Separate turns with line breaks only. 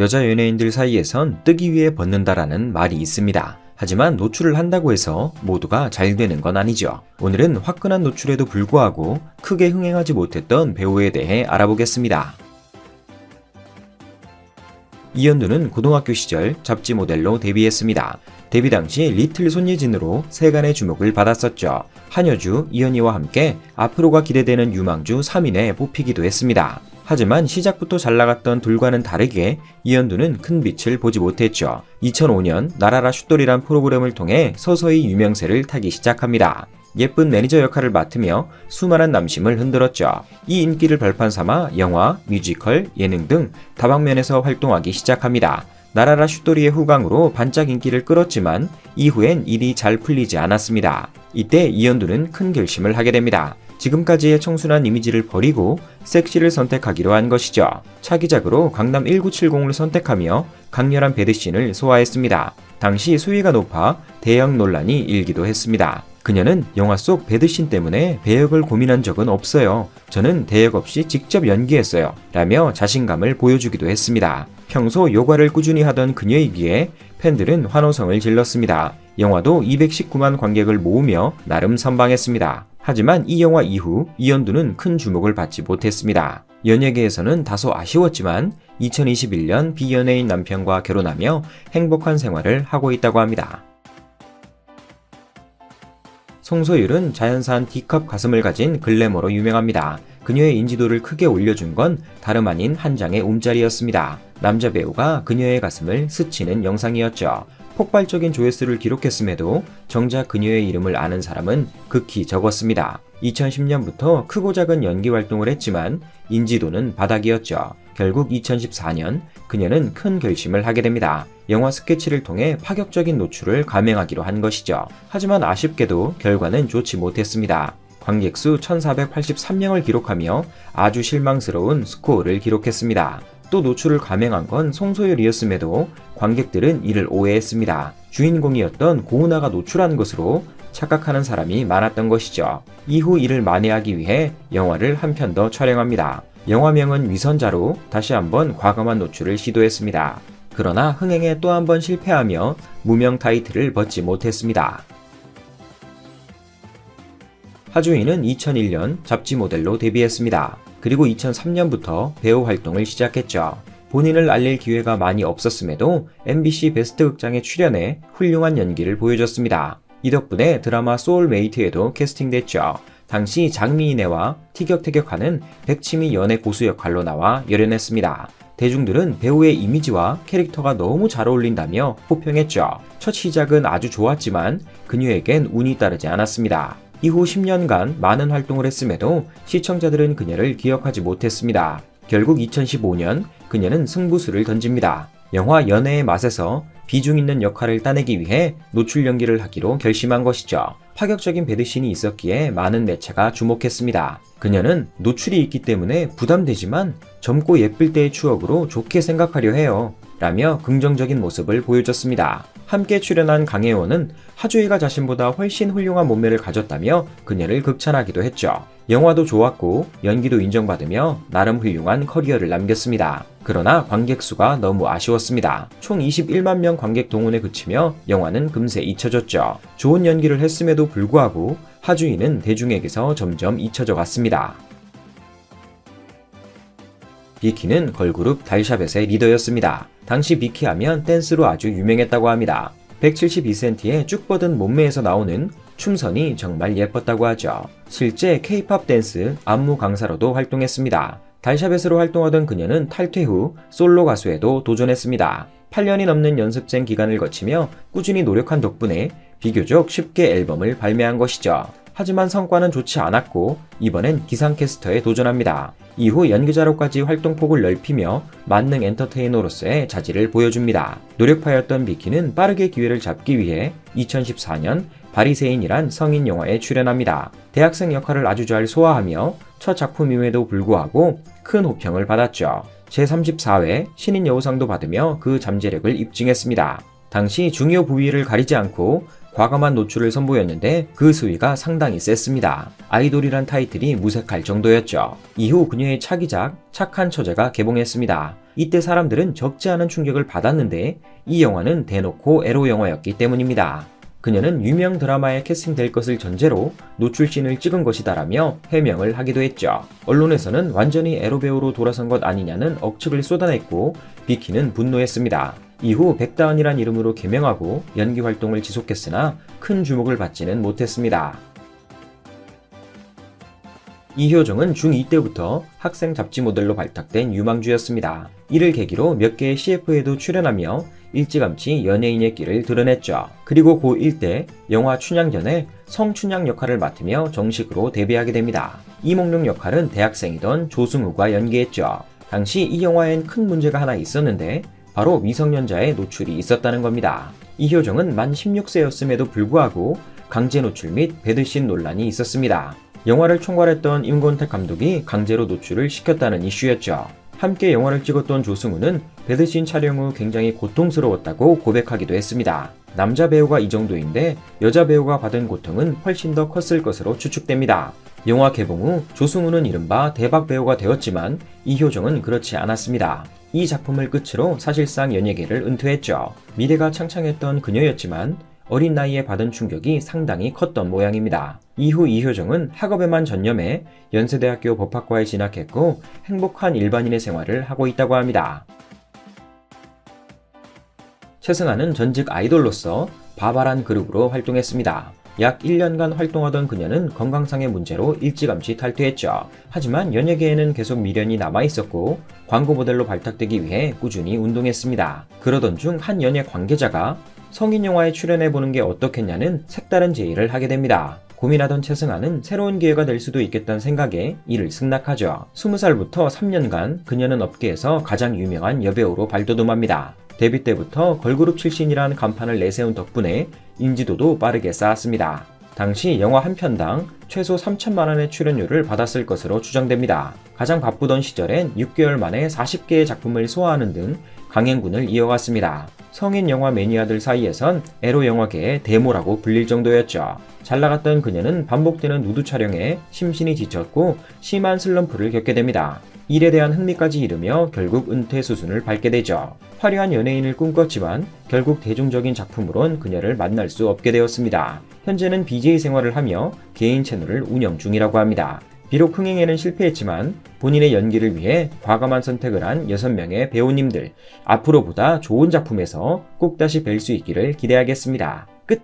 여자 연예인들 사이에선 뜨기 위해 벗는다라는 말이 있습니다. 하지만 노출을 한다고 해서 모두가 잘 되는 건 아니죠. 오늘은 화끈한 노출에도 불구하고 크게 흥행하지 못했던 배우에 대해 알아보겠습니다. 이현두는 고등학교 시절 잡지 모델로 데뷔했습니다. 데뷔 당시 리틀 손예진으로 세간의 주목을 받았었죠. 한여주, 이현희와 함께 앞으로가 기대되는 유망주 3인에 뽑히기도 했습니다. 하지만 시작부터 잘 나갔던 둘과는 다르게 이현두는 큰 빛을 보지 못했죠. 2005년 나라라 슛돌이란 프로그램을 통해 서서히 유명세를 타기 시작합니다. 예쁜 매니저 역할을 맡으며 수많은 남심을 흔들었죠. 이 인기를 발판 삼아 영화, 뮤지컬, 예능 등 다방면에서 활동하기 시작합니다. 나라라 슛돌이의 후광으로 반짝 인기를 끌었지만 이후엔 일이 잘 풀리지 않았습니다. 이때 이현두는 큰 결심을 하게 됩니다. 지금까지의 청순한 이미지를 버리고 섹시를 선택하기로 한 것이죠. 차기작으로 강남 1970을 선택하며 강렬한 배드씬을 소화했습니다. 당시 수위가 높아 대형 논란이 일기도 했습니다. 그녀는 영화 속 배드씬 때문에 배역을 고민한 적은 없어요. 저는 대역 없이 직접 연기했어요. 라며 자신감을 보여주기도 했습니다. 평소 요가를 꾸준히 하던 그녀이기에 팬들은 환호성을 질렀습니다. 영화도 219만 관객을 모으며 나름 선방했습니다. 하지만 이 영화 이후 이현두는 큰 주목을 받지 못했습니다. 연예계에서는 다소 아쉬웠지만 2021년 비연예인 남편과 결혼하며 행복한 생활을 하고 있다고 합니다. 송소율은 자연사한 D컵 가슴을 가진 글래머로 유명합니다. 그녀의 인지도를 크게 올려준 건 다름 아닌 한 장의 움짤이었습니다. 남자 배우가 그녀의 가슴을 스치는 영상이었죠. 폭발적인 조회수를 기록했음에도 정작 그녀의 이름을 아는 사람은 극히 적었습니다. 2010년부터 크고 작은 연기 활동을 했지만 인지도는 바닥이었죠. 결국 2014년 그녀는 큰 결심을 하게 됩니다. 영화 스케치를 통해 파격적인 노출을 감행하기로 한 것이죠. 하지만 아쉽게도 결과는 좋지 못했습니다. 관객 수 1483명을 기록하며 아주 실망스러운 스코어를 기록했습니다. 또 노출을 감행한 건 송소율이었음에도 관객들은 이를 오해했습니다. 주인공이었던 고은아가 노출한 것으로 착각하는 사람이 많았던 것이죠. 이후 이를 만회하기 위해 영화를 한 편 더 촬영합니다. 영화명은 위선자로 다시 한번 과감한 노출을 시도했습니다. 그러나 흥행에 또 한 번 실패하며 무명 타이틀을 벗지 못했습니다. 하주인은 2001년 잡지 모델로 데뷔했습니다. 그리고 2003년부터 배우 활동을 시작했죠. 본인을 알릴 기회가 많이 없었음에도 MBC 베스트 극장에 출연해 훌륭한 연기를 보여줬습니다. 이 덕분에 드라마 소울메이트에도 캐스팅됐죠. 당시 장미인애와 티격태격하는 백치미 연애 고수 역할로 나와 열연했습니다. 대중들은 배우의 이미지와 캐릭터가 너무 잘 어울린다며 호평했죠. 첫 시작은 아주 좋았지만 그녀에겐 운이 따르지 않았습니다. 이후 10년간 많은 활동을 했음에도 시청자들은 그녀를 기억하지 못했습니다. 결국 2015년 그녀는 승부수를 던집니다. 영화 연애의 맛에서 비중 있는 역할을 따내기 위해 노출 연기를 하기로 결심한 것이죠. 파격적인 배드씬이 있었기에 많은 매체가 주목했습니다. 그녀는 노출이 있기 때문에 부담되지만 젊고 예쁠 때의 추억으로 좋게 생각하려 해요. 라며 긍정적인 모습을 보여줬습니다. 함께 출연한 강혜원은 하주이가 자신보다 훨씬 훌륭한 몸매를 가졌다며 그녀를 극찬하기도 했죠. 영화도 좋았고 연기도 인정받으며 나름 훌륭한 커리어를 남겼습니다. 그러나 관객 수가 너무 아쉬웠습니다. 총 21만 명 관객 동원에 그치며 영화는 금세 잊혀졌죠. 좋은 연기를 했음에도 불구하고 하주이는 대중에게서 점점 잊혀져 갔습니다. 비키는 걸그룹 달샤벳의 리더였습니다. 당시 비키 하면 댄스로 아주 유명했다고 합니다. 172cm의 쭉 뻗은 몸매에서 나오는 춤선이 정말 예뻤다고 하죠. 실제 K-팝 댄스 안무 강사로도 활동했습니다. 달샤벳으로 활동하던 그녀는 탈퇴 후 솔로 가수에도 도전했습니다. 8년이 넘는 연습생 기간을 거치며 꾸준히 노력한 덕분에 비교적 쉽게 앨범을 발매한 것이죠. 하지만 성과는 좋지 않았고 이번엔 기상캐스터에 도전합니다. 이후 연기자로까지 활동폭을 넓히며 만능 엔터테이너로서의 자질을 보여줍니다. 노력파였던 비키는 빠르게 기회를 잡기 위해 2014년 바리새인이란 성인 영화에 출연합니다. 대학생 역할을 아주 잘 소화하며 첫 작품임에도 불구하고 큰 호평을 받았죠. 제34회 신인 여우상도 받으며 그 잠재력을 입증했습니다. 당시 중요 부위를 가리지 않고 과감한 노출을 선보였는데 그 수위가 상당히 셌습니다. 아이돌이란 타이틀이 무색할 정도였죠. 이후 그녀의 차기작 착한 처제가 개봉했습니다. 이때 사람들은 적지 않은 충격을 받았는데 이 영화는 대놓고 에로 영화였기 때문입니다. 그녀는 유명 드라마에 캐스팅될 것을 전제로 노출씬을 찍은 것이다라며 해명을 하기도 했죠. 언론에서는 완전히 에로 배우로 돌아선 것 아니냐는 억측을 쏟아냈고 비키는 분노했습니다. 이후 백다은이란 이름으로 개명하고 연기 활동을 지속했으나 큰 주목을 받지는 못했습니다. 이효정은 중2 때부터 학생 잡지 모델로 발탁된 유망주였습니다. 이를 계기로 몇 개의 CF에도 출연하며 일찌감치 연예인의 길을 드러냈죠. 그리고 고1 때 영화 춘향전에 성춘향 역할을 맡으며 정식으로 데뷔하게 됩니다. 이몽룡 역할은 대학생이던 조승우가 연기했죠. 당시 이 영화엔 큰 문제가 하나 있었는데 바로 미성년자의 노출이 있었다는 겁니다. 이효정은 만 16세였음에도 불구하고 강제 노출 및 배드신 논란이 있었습니다. 영화를 총괄했던 임권택 감독이 강제로 노출을 시켰다는 이슈였죠. 함께 영화를 찍었던 조승우는 배드신 촬영 후 굉장히 고통스러웠다고 고백하기도 했습니다. 남자 배우가 이 정도인데 여자 배우가 받은 고통은 훨씬 더 컸을 것으로 추측됩니다. 영화 개봉 후 조승우는 이른바 대박 배우가 되었지만 이효정은 그렇지 않았습니다. 이 작품을 끝으로 사실상 연예계를 은퇴했죠. 미래가 창창했던 그녀였지만 어린 나이에 받은 충격이 상당히 컸던 모양입니다. 이후 이효정은 학업에만 전념해 연세대학교 법학과에 진학했고 행복한 일반인의 생활을 하고 있다고 합니다. 최승아는 전직 아이돌로서 바바란 그룹으로 활동했습니다. 약 1년간 활동하던 그녀는 건강상의 문제로 일찌감치 탈퇴했죠. 하지만 연예계에는 계속 미련이 남아있었고 광고 모델로 발탁되기 위해 꾸준히 운동했습니다. 그러던 중 한 연예 관계자가 성인 영화에 출연해보는 게 어떻겠냐는 색다른 제의를 하게 됩니다. 고민하던 최승아는 새로운 기회가 될 수도 있겠다는 생각에 이를 승낙하죠. 20살부터 3년간 그녀는 업계에서 가장 유명한 여배우로 발돋움합니다. 데뷔 때부터 걸그룹 출신이라는 간판을 내세운 덕분에 인지도도 빠르게 쌓았습니다. 당시 영화 한 편당 최소 3천만 원의 출연료를 받았을 것으로 추정됩니다. 가장 바쁘던 시절엔 6개월 만에 40개의 작품을 소화하는 등 강행군을 이어갔습니다. 성인 영화 매니아들 사이에선 에로 영화계의 데모라고 불릴 정도였죠. 잘 나갔던 그녀는 반복되는 누드 촬영에 심신이 지쳤고 심한 슬럼프를 겪게 됩니다. 일에 대한 흥미까지 잃으며 결국 은퇴 수순을 밟게 되죠. 화려한 연예인을 꿈꿨지만 결국 대중적인 작품으론 그녀를 만날 수 없게 되었습니다. 현재는 BJ 생활을 하며 개인 채널을 운영 중이라고 합니다. 비록 흥행에는 실패했지만 본인의 연기를 위해 과감한 선택을 한 6명의 배우님들, 앞으로 보다 좋은 작품에서 꼭 다시 뵐 수 있기를 기대하겠습니다.